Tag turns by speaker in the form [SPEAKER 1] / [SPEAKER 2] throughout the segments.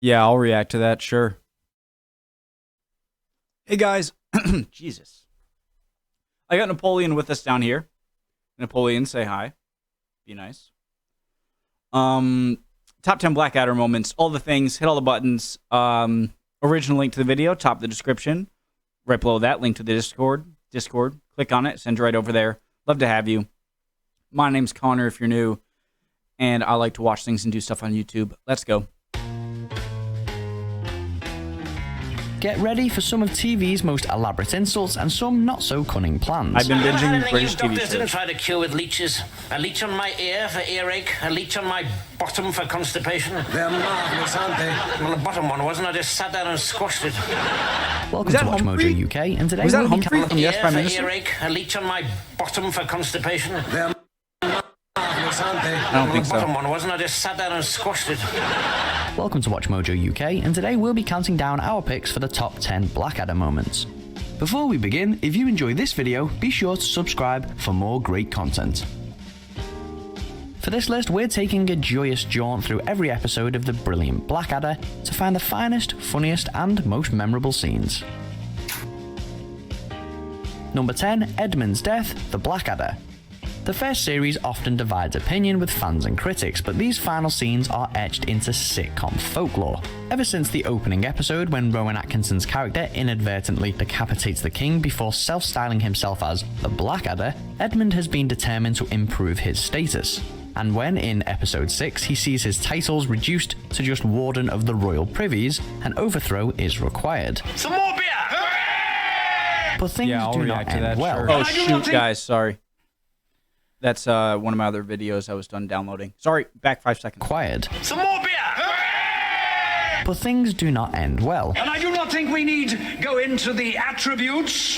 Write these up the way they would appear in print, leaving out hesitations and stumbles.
[SPEAKER 1] Yeah, I'll react to that, sure. Hey guys, Jesus. I got Napoleon with us down here. Napoleon, say hi. Be nice. Top 10 Blackadder moments, all the things, hit all the buttons. Original link to the video, top of the description. Right below that, link to the Discord. Click on it, send you right over there. Love to have you. My name's Connor if you're new, and I like to watch things and do stuff on YouTube. Let's go.
[SPEAKER 2] Get ready for some of TV's most elaborate insults and some not so cunning plans.
[SPEAKER 1] I've been binging British TV
[SPEAKER 3] Doctors didn't
[SPEAKER 1] shows.
[SPEAKER 3] try to cure with leeches. A leech on my ear for earache, a leech on my bottom for constipation.
[SPEAKER 4] They're marvellous, aren't they?
[SPEAKER 3] Well, the bottom one wasn't. I just sat down and squashed it.
[SPEAKER 2] Welcome to Watch
[SPEAKER 1] Humphrey?
[SPEAKER 2] Mojo UK, and today
[SPEAKER 1] Was that
[SPEAKER 2] we'll be
[SPEAKER 1] Humphrey from Yes Prime
[SPEAKER 3] For
[SPEAKER 1] Minister?
[SPEAKER 3] earache, a leech on my bottom for constipation.
[SPEAKER 4] They're marvellous, aren't they?
[SPEAKER 1] I don't think
[SPEAKER 3] The bottom
[SPEAKER 1] so.
[SPEAKER 3] one wasn't. I just sat down and squashed it.
[SPEAKER 2] Welcome to Watch Mojo UK, and today we'll be counting down our picks for the top 10 Blackadder moments. Before we begin, if you enjoy this video, be sure to subscribe for more great content. For this list, we're taking a joyous jaunt through every episode of the brilliant Blackadder to find the finest, funniest, and most memorable scenes. Number 10, Edmunds Death, the Blackadder. The first series often divides opinion with fans and critics, but these final scenes are etched into sitcom folklore. Ever since the opening episode when Rowan Atkinson's character inadvertently decapitates the king before self-styling himself as the Blackadder, Edmund has been determined to improve his status. And when in episode 6 he sees his titles reduced to just Warden of the Royal Privies, an overthrow is required.
[SPEAKER 3] Some more beer!
[SPEAKER 2] But things
[SPEAKER 1] Yeah, I'll
[SPEAKER 2] do not
[SPEAKER 1] react to
[SPEAKER 2] end
[SPEAKER 1] that,
[SPEAKER 2] well.
[SPEAKER 1] sure. Oh, shoot, guys, sorry. That's one of my other videos I was done downloading. Sorry, back 5 seconds.
[SPEAKER 2] Required.
[SPEAKER 3] Some more beer!
[SPEAKER 2] But things do not end well.
[SPEAKER 5] And I do not think we need go into the attributes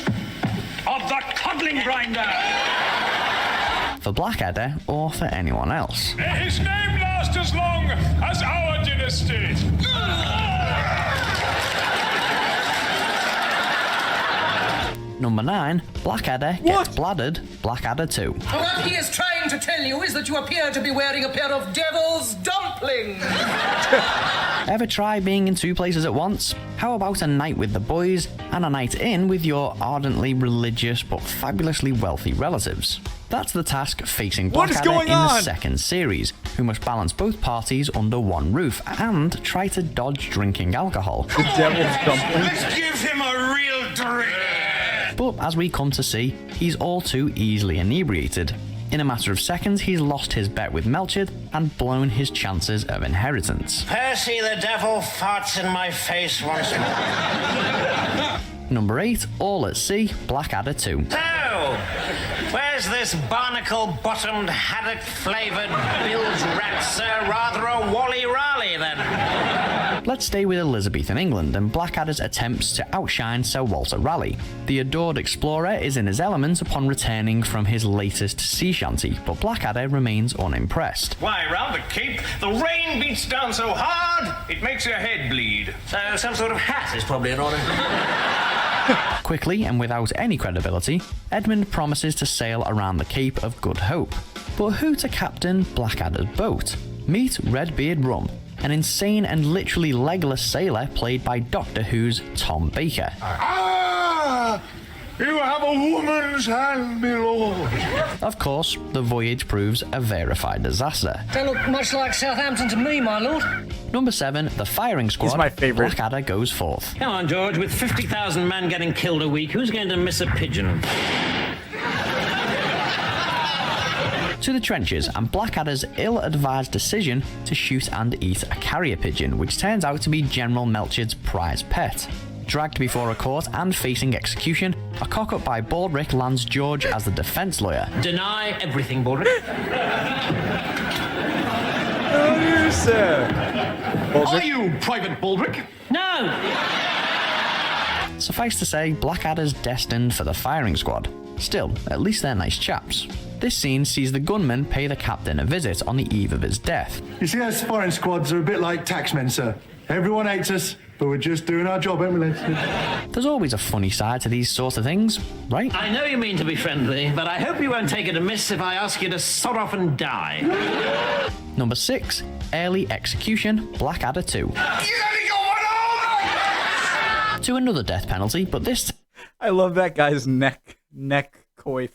[SPEAKER 5] of the cuddling grinder.
[SPEAKER 2] For Blackadder, or for anyone else.
[SPEAKER 6] May his name last as long as our dynasty.
[SPEAKER 2] Number 9, Blackadder gets bladdered, Blackadder 2.
[SPEAKER 7] What he is trying to tell you is that you appear to be wearing a pair of devil's dumplings.
[SPEAKER 2] Ever try being in two places at once? How about a night with the boys and a night in with your ardently religious but fabulously wealthy relatives? That's the task facing
[SPEAKER 1] What is
[SPEAKER 2] Blackadder
[SPEAKER 1] going
[SPEAKER 2] in the
[SPEAKER 1] on?
[SPEAKER 2] second series, who must balance both parties under one roof and try to dodge drinking alcohol.
[SPEAKER 1] The devil's dumpling.
[SPEAKER 6] Let's give him a real drink.
[SPEAKER 2] But as we come to see, he's all too easily inebriated. In a matter of seconds, he's lost his bet with Melchett and blown his chances of inheritance.
[SPEAKER 3] Percy the devil farts in my face once more.
[SPEAKER 2] Number 8, All at Sea, Blackadder 2.
[SPEAKER 3] So, where's this barnacle-bottomed, haddock-flavoured bilge rat, sir? Rather a Wally-Raleigh, then.
[SPEAKER 2] Let's stay with Elizabethan England and Blackadder's attempts to outshine Sir Walter Raleigh. The adored explorer is in his element upon returning from his latest sea shanty, but Blackadder remains unimpressed.
[SPEAKER 6] Why, round the Cape, the rain beats down so hard, it makes your head bleed.
[SPEAKER 3] So, some sort of hat is probably in order.
[SPEAKER 2] Quickly and without any credibility, Edmund promises to sail around the Cape of Good Hope. But who to captain Blackadder's boat? Meet Redbeard Rum, an insane and literally legless sailor played by Doctor Who's Tom Baker.
[SPEAKER 6] Ah! You have a woman's hand, my lord.
[SPEAKER 2] Of course, the voyage proves a verified disaster.
[SPEAKER 7] They look much like Southampton to me, my lord.
[SPEAKER 2] Number 7, the firing squad.
[SPEAKER 1] my favorite.
[SPEAKER 2] Blackadder goes forth.
[SPEAKER 3] Come on, George, with 50,000 men getting killed a week, who's going to miss a pigeon?
[SPEAKER 2] To the trenches, and Blackadder's ill-advised decision to shoot and eat a carrier pigeon, which turns out to be General Melchett's prize pet. Dragged before a court and facing execution, a cock-up by Baldrick lands George as the defense lawyer.
[SPEAKER 3] Deny everything, Baldrick.
[SPEAKER 5] Are you Private Baldrick?
[SPEAKER 3] No!
[SPEAKER 2] Suffice to say, Blackadder's destined for the firing squad. Still, at least they're nice chaps. This scene sees the gunman pay the captain a visit on the eve of his death.
[SPEAKER 8] You see, us firing squads are a bit like taxmen, sir. Everyone hates us, but we're just doing our job, ain't we, lads?
[SPEAKER 2] There's always a funny side to these sorts of things, right?
[SPEAKER 3] I know you mean to be friendly, but I hope you won't take it amiss if I ask you to sod off and die.
[SPEAKER 2] Number 6, early execution, Blackadder 2.
[SPEAKER 6] You gotta
[SPEAKER 2] to another death penalty, but this
[SPEAKER 1] I love that guy's neck coif.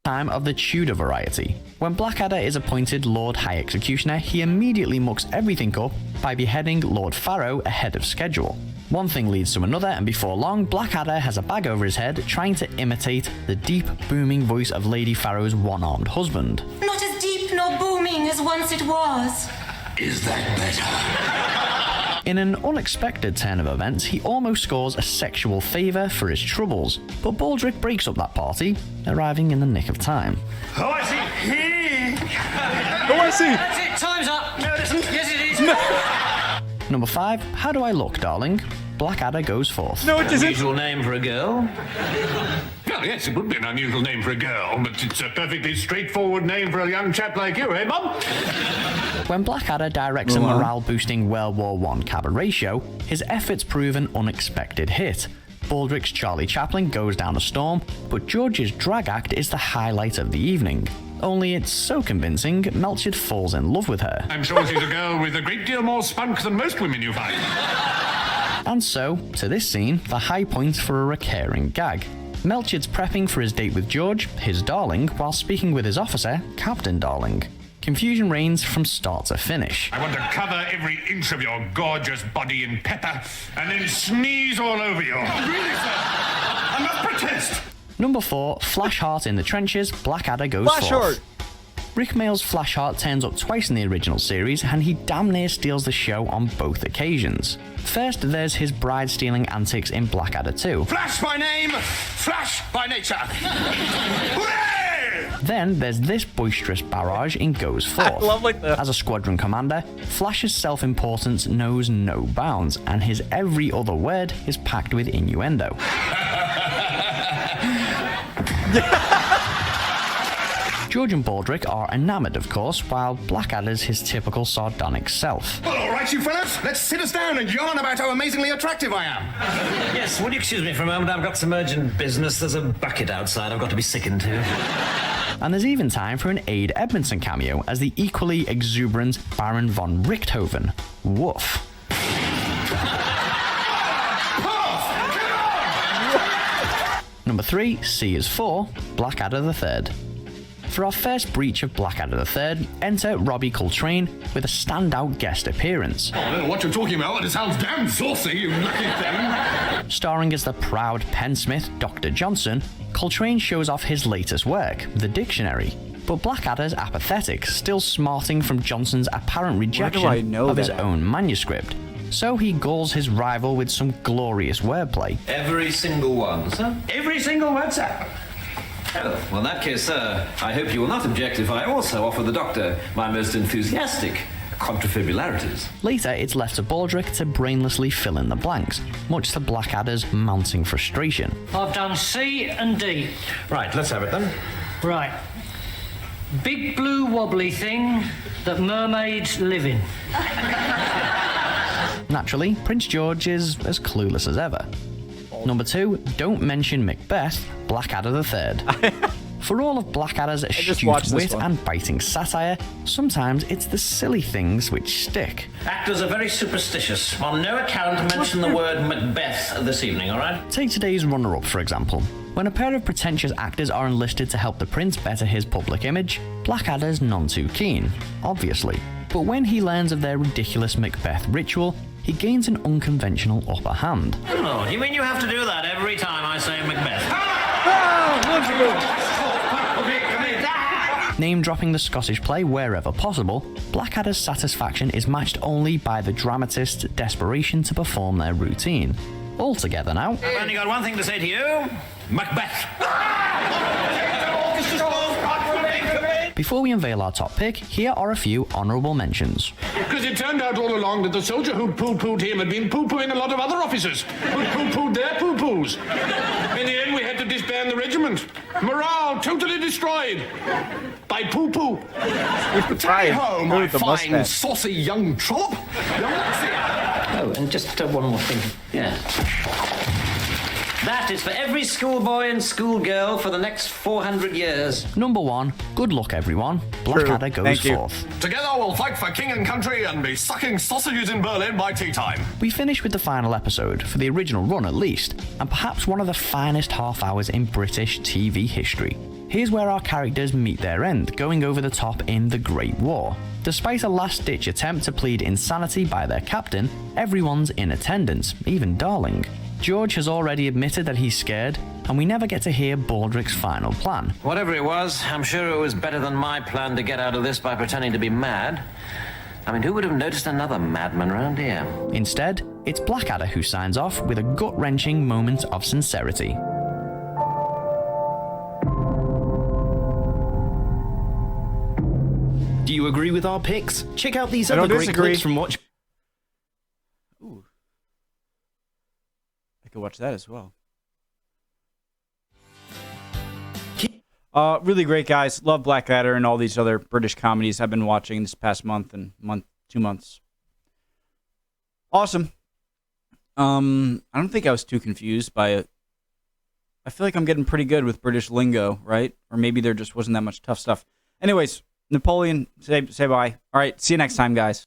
[SPEAKER 2] time of the Tudor variety. When Blackadder is appointed Lord High Executioner, he immediately mucks everything up by beheading Lord Farrow ahead of schedule. One thing leads to another, and before long, Blackadder has a bag over his head trying to imitate the deep, booming voice of Lady Farrow's one-armed husband.
[SPEAKER 9] Not as deep nor booming as once it was.
[SPEAKER 4] Is that better?
[SPEAKER 2] In an unexpected turn of events, he almost scores a sexual favour for his troubles, but Baldric breaks up that party, arriving in the nick of time.
[SPEAKER 5] Oh, I see.
[SPEAKER 1] Oh, I see.
[SPEAKER 7] That's it, time's up. No, it isn't. Yes, it is.
[SPEAKER 2] Number 5, how do I look, darling? Blackadder goes forth.
[SPEAKER 1] No, it isn't.
[SPEAKER 3] Unusual name for a girl.
[SPEAKER 6] Well, yes, it would be an unusual name for a girl, but it's a perfectly straightforward name for a young chap like you, eh, Mum?
[SPEAKER 2] When Blackadder directs a morale-boosting World War I cabaret show, his efforts prove an unexpected hit. Baldric's Charlie Chaplin goes down a storm, but George's drag act is the highlight of the evening. Only it's so convincing, Melchett falls in love with her.
[SPEAKER 6] I'm sure she's a girl with a great deal more spunk than most women you find.
[SPEAKER 2] And so, to this scene, the high point for a recurring gag. Melchett's prepping for his date with George, his darling, while speaking with his officer, Captain Darling. Confusion reigns from start to finish.
[SPEAKER 6] I want to cover every inch of your gorgeous body in pepper and then sneeze all over you. Really, sir? I must protest.
[SPEAKER 2] Number 4, Flashheart in the trenches, Blackadder goes
[SPEAKER 1] Flashheart.
[SPEAKER 2] forth. Rick Mayall's Flashheart turns up twice in the original series, and he damn near steals the show on both occasions. First, there's his bride-stealing antics in Blackadder 2.
[SPEAKER 6] Flash by name, Flash by nature. Hooray!
[SPEAKER 2] Then there's this boisterous barrage in Goes Forth.
[SPEAKER 1] love, like, the-
[SPEAKER 2] As a squadron commander, Flash's self-importance knows no bounds, and his every other word is packed with innuendo. George and Baldric are enamoured, of course, while Blackadder's his typical sardonic self.
[SPEAKER 6] Well, all right, you fellas, let's sit us down and yarn about how amazingly attractive I am.
[SPEAKER 3] Yes, would you excuse me for a moment? I've got some urgent business. There's a bucket outside I've got to be sickened to.
[SPEAKER 2] And there's even time for an Aid Edmondson cameo as the equally exuberant Baron von Richthofen. Woof. Number 3, C is for Blackadder III. For our first breach of Blackadder III, enter Robbie Coltrane with a standout guest appearance.
[SPEAKER 6] I don't know what you're talking about, but it sounds damn saucy, you lucky thing.
[SPEAKER 2] Starring as the proud pensmith Dr. Johnson, Coltrane shows off his latest work, the dictionary. But Blackadder's apathetic, still smarting from Johnson's apparent rejection of his own manuscript. So he galls his rival with some glorious wordplay.
[SPEAKER 3] Every single one, sir? Every single word, sir. Oh, well, in that case, sir, I hope you will not object if I also offer the doctor my most enthusiastic contrafibularities.
[SPEAKER 2] Later, it's left to Baldric to brainlessly fill in the blanks, much to Blackadder's mounting frustration.
[SPEAKER 7] I've done C and D.
[SPEAKER 3] Right, let's have it then.
[SPEAKER 7] Right. Big blue wobbly thing that mermaids live in.
[SPEAKER 2] Naturally, Prince George is as clueless as ever. Number 2, don't mention Macbeth, Blackadder III. For all of Blackadder's astute wit and biting satire, sometimes it's the silly things which stick.
[SPEAKER 3] Actors are very superstitious. On no account mention the word Macbeth this evening, all right?
[SPEAKER 2] Take today's runner-up, for example. When a pair of pretentious actors are enlisted to help the prince better his public image, Blackadder's none too keen, obviously. But when he learns of their ridiculous Macbeth ritual, he gains an unconventional upper hand.
[SPEAKER 3] Oh, do you mean you have to do that every time I say Macbeth?
[SPEAKER 2] Name-dropping the Scottish play wherever possible, Blackadder's satisfaction is matched only by the dramatist's desperation to perform their routine. All together now.
[SPEAKER 3] I've only got one thing to say to you. Macbeth.
[SPEAKER 2] Before we unveil our top pick, here are a few honourable mentions.
[SPEAKER 6] Because it turned out all along that the soldier who'd poo-pooed him had been poo-pooing a lot of other officers who'd poo-pooed their poo-poos. In the end, we had to disband the regiment. Morale totally destroyed by poo-poo.
[SPEAKER 1] Take
[SPEAKER 6] home, my fine, saucy young trollop.
[SPEAKER 3] Oh, and just one more thing. Yeah. That is for every schoolboy and schoolgirl for the next 400 years.
[SPEAKER 2] Number 1, good luck everyone. Blackadder goes
[SPEAKER 1] Thank you.
[SPEAKER 2] forth.
[SPEAKER 6] Together we'll fight for king and country and be sucking sausages in Berlin by tea time.
[SPEAKER 2] We finish with the final episode, for the original run at least, and perhaps one of the finest half hours in British TV history. Here's where our characters meet their end, going over the top in the Great War. Despite a last-ditch attempt to plead insanity by their captain, everyone's in attendance, even Darling. George has already admitted that he's scared, and we never get to hear Baldric's final plan.
[SPEAKER 3] Whatever it was, I'm sure it was better than my plan to get out of this by pretending to be mad. I mean, who would have noticed another madman around here?
[SPEAKER 2] Instead, it's Blackadder who signs off with a gut-wrenching moment of sincerity.
[SPEAKER 10] Do you agree with our picks? Check out these
[SPEAKER 1] I
[SPEAKER 10] other
[SPEAKER 1] don't
[SPEAKER 10] great
[SPEAKER 1] disagree.
[SPEAKER 10] clips from Watch.
[SPEAKER 1] Ooh. I could watch that as well. Really great, guys. Love Blackadder and all these other British comedies I've been watching this past month and 2 months. Awesome. I don't think I was too confused by it. I feel like I'm getting pretty good with British lingo, right? Or maybe there just wasn't that much tough stuff. Anyways, Napoleon, say bye. All right, see you next time, guys.